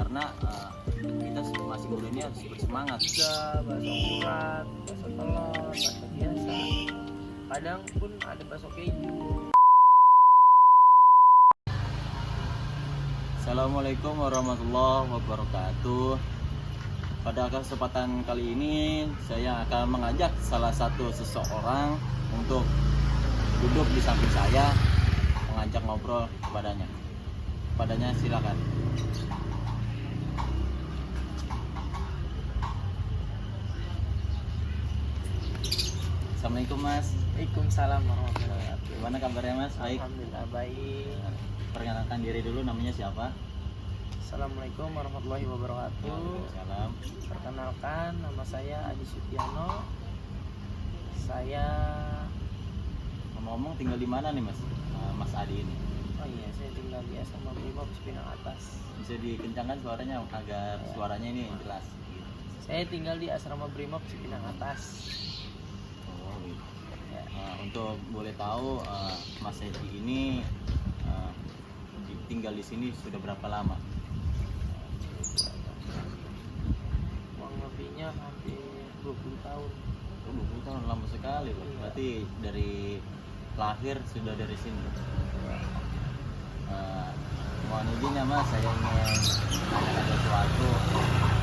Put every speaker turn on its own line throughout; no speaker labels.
karena kita masih muda ini harus bersemangat.
Ada bakso urat, bakso telur, bakso biasa. Kadang pun ada bakso keju.
Assalamualaikum warahmatullahi wabarakatuh. Pada kesempatan kali ini saya akan mengajak salah satu seseorang untuk duduk di samping saya, mengajak ngobrol kepadanya. Silakan. Assalamualaikum Mas.
Waalaikumsalam warahmatullahi wabarakatuh.
Gimana kabarnya Mas? Baik.
Alhamdulillah baik.
Perkenalkan diri dulu, namanya siapa?
Assalamualaikum warahmatullahi wabarakatuh.
Waalaikumsalam.
Perkenalkan, nama saya Adi Sutiano. Saya
Ngomong-ngomong tinggal di mana nih Mas? Mas Adi ini.
oh iya, saya tinggal di Asrama Brimob Cipinang Atas.
Bisa dikencangkan suaranya agar suaranya ini jelas.
Saya tinggal di Asrama Brimob Cipinang Atas.
Oh, gitu.
Ya.
Untuk boleh tahu Mas Edi ini tinggal di sini sudah berapa lama?
Kurang lebihnya hampir 20 tahun.
Oh, 20 tahun, lama sekali loh.
Iya.
Berarti dari lahir sudah dari sini. Mohon izin ya Mas, saya ingin menanyakan sesuatu.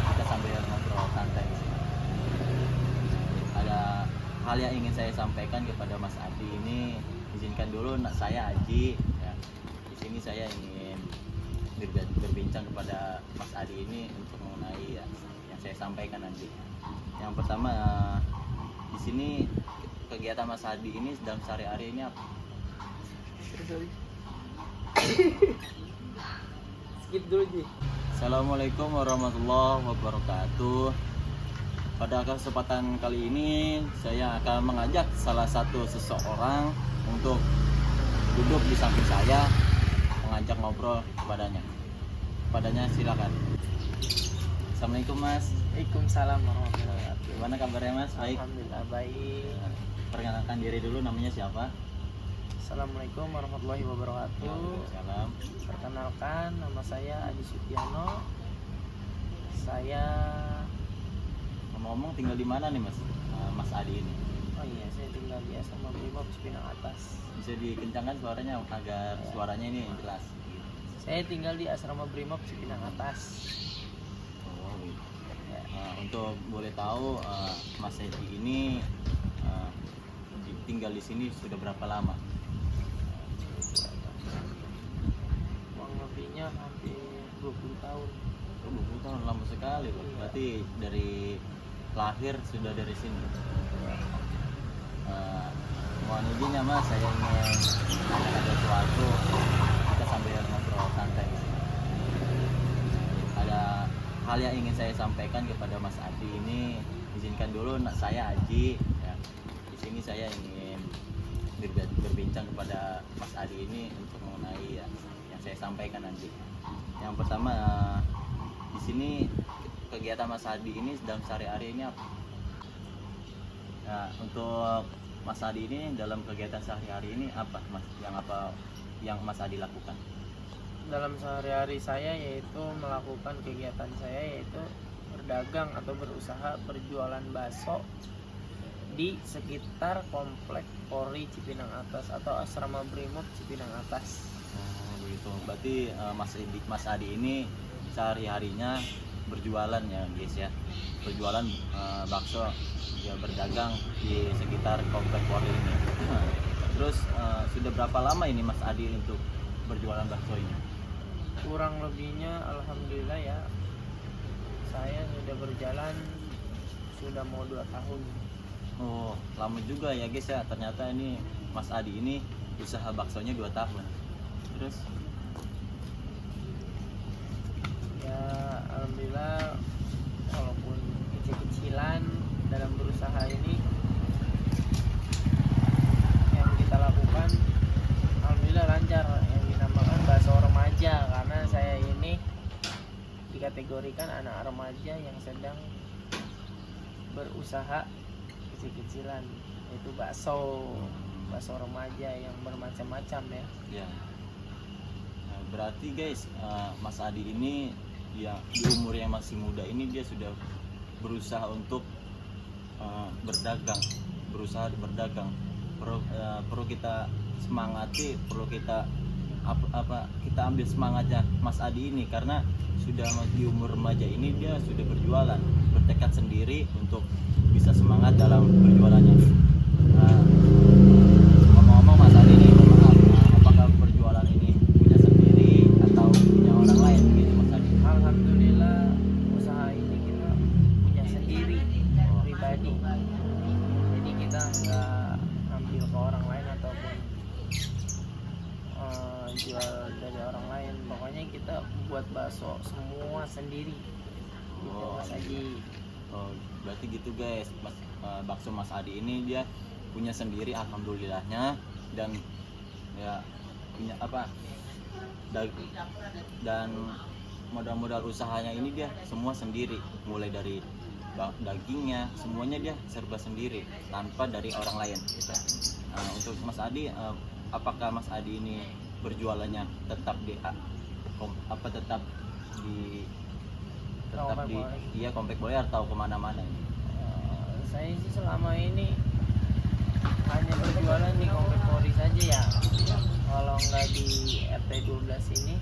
Kita sambil ngobrol santai di sini. Ada hal yang ingin saya sampaikan kepada Mas Adi ini. Izinkan dulu, saya Aji. Ya. Di sini saya ingin berbincang kepada Mas Adi ini untuk mengenai yang saya sampaikan nanti. Yang pertama, di sini kegiatan Mas Adi ini dalam sehari-hari ini apa?
Skip dulu Ji.
Assalamualaikum warahmatullahi wabarakatuh. Pada kesempatan kali ini saya akan mengajak salah satu seseorang untuk duduk di samping saya, mengajak ngobrol kepadanya. Silakan. Assalamualaikum Mas.
Waalaikumsalam warahmatullahi wabarakatuh.
Gimana kabarnya Mas? Baik.
Alhamdulillah baik.
Perkenalkan diri dulu, namanya siapa?
Assalamualaikum warahmatullahi wabarakatuh.
Waalaikumsalam.
Perkenalkan, nama saya Adi Sutiano. Saya
Ngomong-ngomong tinggal di mana nih Mas? Mas Adi ini.
oh iya, saya tinggal di Asrama Brimob Cipinang Atas.
Bisa dikencangkan suaranya agar suaranya ini jelas.
Saya tinggal di Asrama Brimob Cipinang Atas.
Oh, gitu.
Ya.
Untuk boleh tahu Mas Edi ini tinggal di sini sudah berapa lama?
Kurang lebihnya hampir 20 tahun.
Oh, 20 tahun, lama sekali loh.
Iya.
Berarti dari lahir sudah dari sini. Mohon izin ya Mas, saya ingin menanyakan sesuatu. Kita sambil ngobrol santai di sini. Ada hal yang ingin saya sampaikan kepada Mas Adi ini. Izinkan dulu, saya Aji. Ya. Di sini saya ingin berbincang kepada Mas Adi ini untuk mengenai yang saya sampaikan nanti. Yang pertama, di sini kegiatan Mas Adi ini dalam sehari-hari ini apa? Nah, untuk Mas Adi ini dalam kegiatan sehari-hari ini apa yang Mas Adi lakukan?
Dalam sehari-hari saya yaitu melakukan kegiatan saya yaitu berdagang atau berusaha berjualan bakso di sekitar komplek Polri Cipinang Atas atau Asrama Brimob Cipinang Atas.
Oh, begitu. Berarti Mas Adi ini sehari-harinya berjualan ya guys ya. Berjualan bakso, ya berdagang di sekitar komplek Polri ini. Terus sudah berapa lama ini Mas Adi untuk berjualan bakso ini?
Kurang lebihnya alhamdulillah ya, saya sudah berjalan sudah mau 2 tahun.
Oh, lama juga ya guys ya. Ternyata ini Mas Adi ini usaha baksonya 2 tahun. Terus
Ya alhamdulillah, walaupun kecil-kecilan dalam berusaha ini yang kita lakukan alhamdulillah lancar, yang dinamakan bakso remaja, karena saya ini dikategorikan anak remaja yang sedang berusaha kecil-kecilan, yaitu bakso remaja yang bermacam-macam ya.
ya. Nah, berarti guys, Mas Adi ini ya di umur yang masih muda ini dia sudah berusaha untuk berdagang. Perlu kita semangati, perlu kita kita ambil semangatnya Mas Adi ini, karena sudah di umur remaja ini dia sudah berjualan, bertekad sendiri untuk bisa semangat dalam berjualannya. Ngomong-ngomong Mas Adi ini, maaf, apakah berjualan ini punya sendiri atau punya orang lain gitu Mas Adi?
Alhamdulillah usaha ini kita punya sendiri pribadi, jadi kita nggak ngambil ke orang lain ataupun jual dari orang lain. Pokoknya kita buat bakso semua sendiri gitu, Mas Haji.
Berarti gitu guys, bakso Mas Adi ini dia punya sendiri alhamdulillahnya, dan ya punya dan modal usahanya ini dia semua sendiri, mulai dari dagingnya semuanya dia serba sendiri tanpa dari orang lain gitu. Untuk Mas Adi, apakah Mas Adi ini berjualannya tetap di Komplek Boler atau kemana-mana ini?
Saya sih selama ini hanya berjualan di Komplek Polri saja ya. Kalau nggak di RT 12 ini,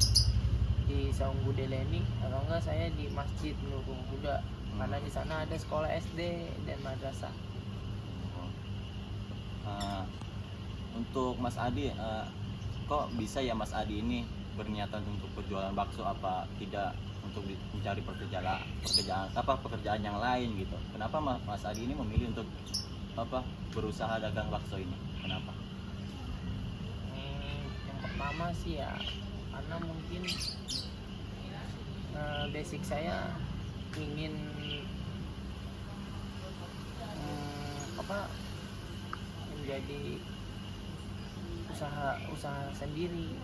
di Saung Bude Leni, atau enggak saya di Masjid Nurul Huda, karena di sana ada sekolah SD dan madrasah.
Untuk Mas Adi, kok bisa ya Mas Adi ini berniatan untuk berjualan bakso, apa tidak untuk mencari pekerjaan yang lain gitu? Kenapa Mas Adi ini memilih untuk berusaha dagang bakso ini? Kenapa?
Yang pertama sih ya karena mungkin basic saya ingin menjadi usaha sendiri,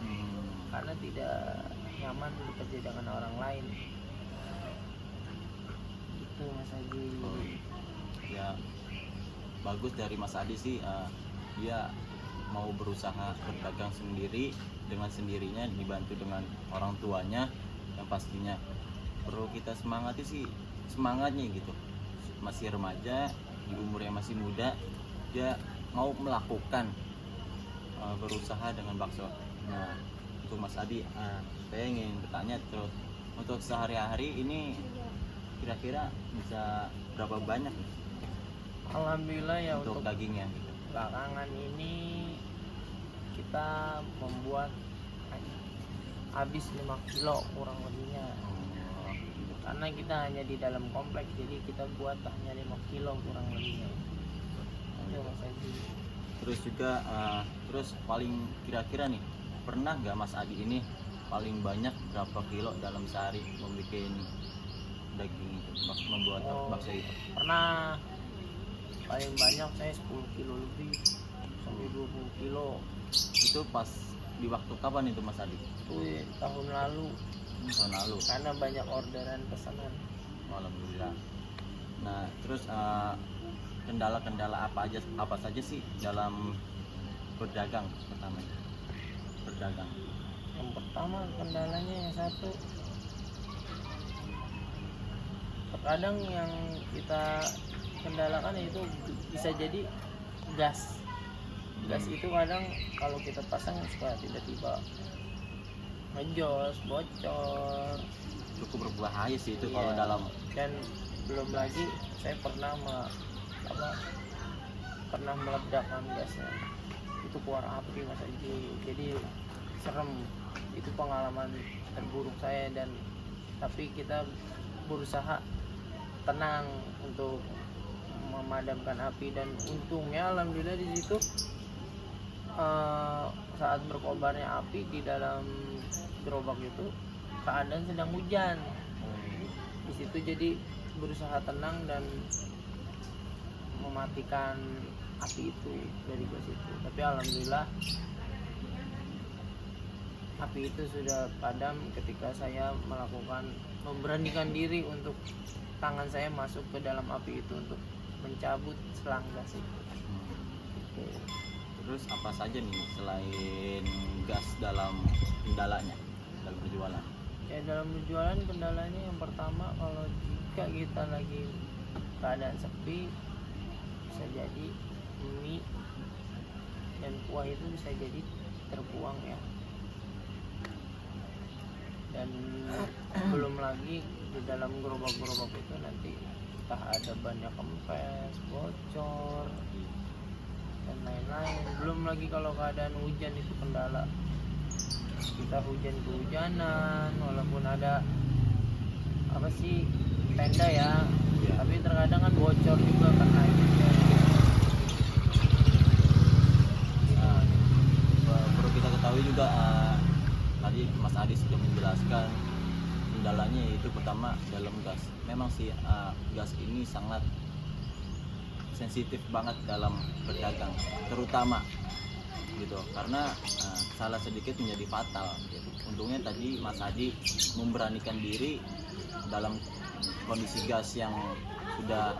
karena tidak nyaman bekerja dengan orang lain gitu Mas Adi.
Ya bagus dari Mas Adi sih, dia mau berusaha berdagang sendiri dengan sendirinya, dibantu dengan orang tuanya, yang pastinya perlu kita semangati sih, semangatnya gitu, masih remaja, di umur yang masih muda, dia mau melakukan berusaha dengan bakso. Nah, untuk Mas Adi, saya ingin bertanya terus, untuk sehari-hari ini kira-kira bisa berapa banyak nih?
Alhamdulillah ya
untuk dagingnya gitu.
Belakangan ini kita membuat habis 5 kilo kurang lebihnya. Karena kita hanya di dalam kompleks, jadi kita buat hanya 5 kilo kurang lebihnya. Itu Mas Adi.
Terus juga terus paling kira-kira nih, pernah nggak Mas Adi ini paling banyak berapa kilo dalam sehari membuat daging itu, membuat bakso itu?
Pernah paling banyak saya 10 kilo lebih sampai 20 kilo.
Itu pas di waktu kapan itu Mas Adi?
Itu tahun lalu. Karena banyak orderan pesanan.
Alhamdulillah. Nah terus kendala-kendala apa saja sih dalam berdagang pertamanya?
Yang pertama kendalanya yang satu, terkadang yang kita kendalakan itu bisa jadi gas itu kadang kalau kita pasang suka tiba-tiba ngejos, bocor,
cukup berbahaya sih itu.
Iya.
Kalau dalam,
dan belum lagi saya pernah meledakkan gasnya, itu keluar api Mas Haji, jadi serem. Itu pengalaman terburuk saya, tapi kita berusaha tenang untuk memadamkan api, dan untungnya alhamdulillah di situ saat berkobarnya api di dalam gerobak itu keadaan sedang hujan. Di situ jadi berusaha tenang dan mematikan api itu dari gas itu. Tapi alhamdulillah api itu sudah padam ketika saya memberanikan diri untuk tangan saya masuk ke dalam api itu untuk mencabut selang gas itu.
Terus apa saja nih selain gas dalam kendalanya dalam berjualan?
Ya dalam berjualan kendalanya yang pertama, kalau jika kita lagi keadaan sepi, bisa jadi mie dan kuah itu bisa jadi terbuang ya. Dan belum lagi di dalam gerobak-gerobak itu nanti entah ada bannya kempes, bocor dan lain-lain. Belum lagi kalau keadaan hujan itu kendala, kita kehujanan walaupun ada apa sih tenda ya, tapi terkadang kan bocor juga karena hujan.
Perlu kita ketahui juga, tadi Mas Adi sudah menjelaskan kendalanya, yaitu pertama dalam gas. Memang sih gas ini sangat sensitif banget dalam berdagang, terutama gitu, karena salah sedikit menjadi fatal gitu. Untungnya tadi Mas Adi memberanikan diri dalam kondisi gas yang sudah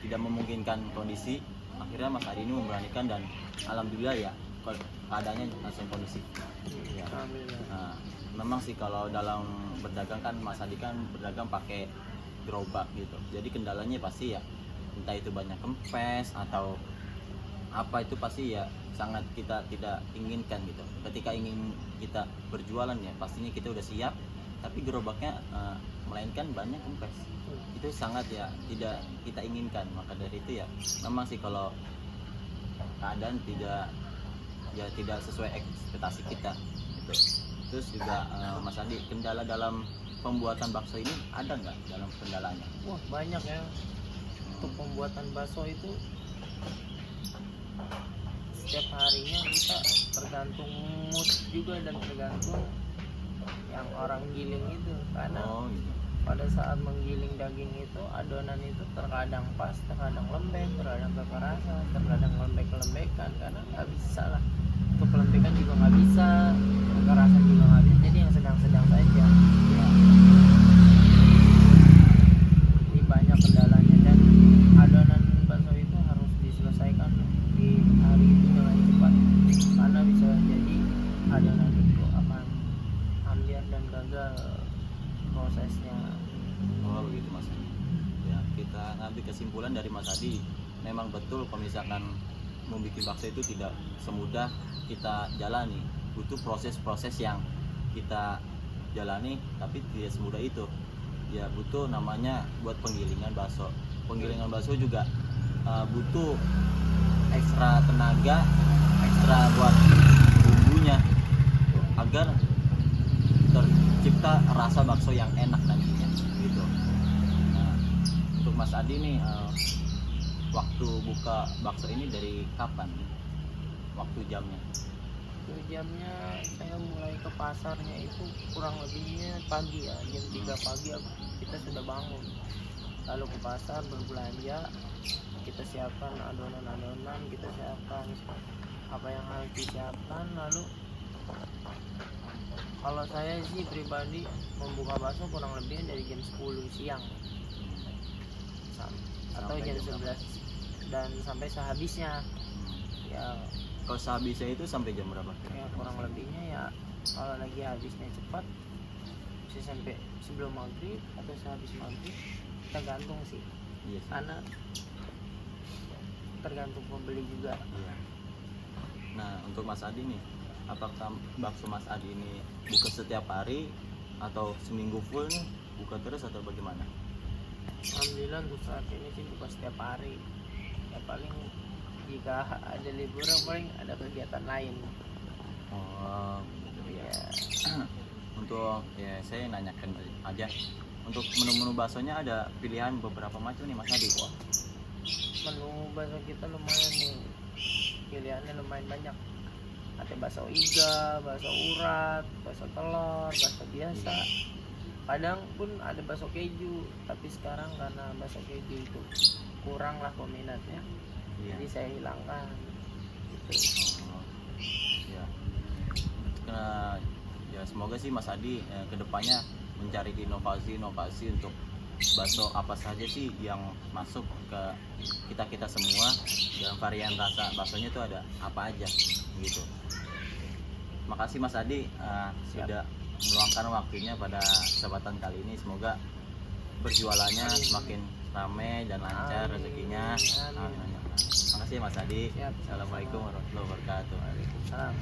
tidak memungkinkan kondisi. Akhirnya Mas Adi ini memberanikan dan alhamdulillah ya keadaannya langsung kondusif ya. Nah, memang sih kalau dalam berdagang kan Mas Adi kan berdagang pakai gerobak gitu, jadi kendalanya pasti ya entah itu banyak kempes atau apa, itu pasti ya sangat kita tidak inginkan gitu. Ketika ingin kita berjualan ya pastinya kita udah siap, tapi gerobaknya melainkan banyak kempes, itu sangat ya tidak kita inginkan. Maka dari itu ya memang sih kalau keadaan tidak sesuai ekspektasi kita gitu. Terus juga Mas Adi, kendala dalam pembuatan bakso ini ada nggak dalam kendalanya?
Wah banyak ya. Untuk pembuatan bakso itu setiap harinya kita tergantung mood juga dan tergantung yang orang giling itu, karena
Gitu.
pada saat menggiling daging itu adonan itu terkadang pas, terkadang lembek, terkadang kekerasan, terkadang lembek-lembekan, karena nggak bisa lah, untuk kelembekan juga nggak bisa, kekerasan juga nggak bisa, jadi yang sedang-sedang saja ya. Ini banyak kendalanya, dan adonan bakso itu harus diselesaikan di hari itu dengan cepat, karena bisa jadi adonan itu akan ambiar dan gagal prosesnya.
Oh begitu Mas Adi. Ya, kita ngambil kesimpulan dari Mas Adi, memang betul kalau misalkan membuat bakso itu tidak semudah kita jalani, butuh proses-proses yang kita jalani, tapi tidak semudah itu ya. Butuh namanya buat penggilingan bakso. Penggilingan bakso juga butuh ekstra tenaga, ekstra buat bumbunya agar tercipta rasa bakso yang enak nantinya gitu. Nah, untuk Mas Adi nih, waktu buka bakso ini dari kapan? Waktu jamnya?
Itu jamnya saya mulai ke pasarnya itu kurang lebihnya pagi ya, jam 3 pagi kita sudah bangun, lalu ke pasar berbelanja, kita siapkan adonan-adonan, kita siapkan apa yang harus disiapkan. Lalu kalau saya sih pribadi membuka bakso kurang lebihnya dari jam 10 siang atau
Sampai
jam
jam
11 dan sampai sehabisnya ya.
Kalau sehabisnya itu sampai jam berapa?
Ya kurang lebihnya ya, kalau lagi habisnya cepat bisa sampai sebelum maghrib atau sehabis maghrib, tergantung sih.
Iya sih.
Karena tergantung pembeli juga.
Iya. Nah, untuk Mas Adi nih, apakah bakso Mas Adi ini buka setiap hari atau seminggu full nih buka terus atau bagaimana?
Alhamdulillah untuk saat ini sih buka setiap hari ya, paling jika ada liburan paling ada kegiatan lain.
Oh
Ya
untuk ya saya nanyakan aja, untuk menu-menu baksonya ada pilihan beberapa macam nih Mas Adi.
menu bakso kita lumayan nih, pilihannya lumayan banyak. Ada bakso iga, bakso urat, bakso telur, bakso biasa. Kadang pun ada bakso keju, tapi sekarang karena bakso keju itu kurang lah peminatnya,
Iya.
jadi saya hilangkan gitu.
Oh, ya. Karena ya semoga sih Mas Adi kedepannya mencari inovasi untuk bakso apa saja sih yang masuk ke kita semua, dalam varian rasa baksonya itu ada apa aja gitu. Makasih Mas Adi sudah meluangkan waktunya pada kesempatan kali ini. Semoga berjualannya semakin ramai dan lancar
Amin.
rezekinya.
Amin.
Makasih Mas Adi.
Siap.
Assalamualaikum warahmatullahi wabarakatuh.
Waalaikumsalam.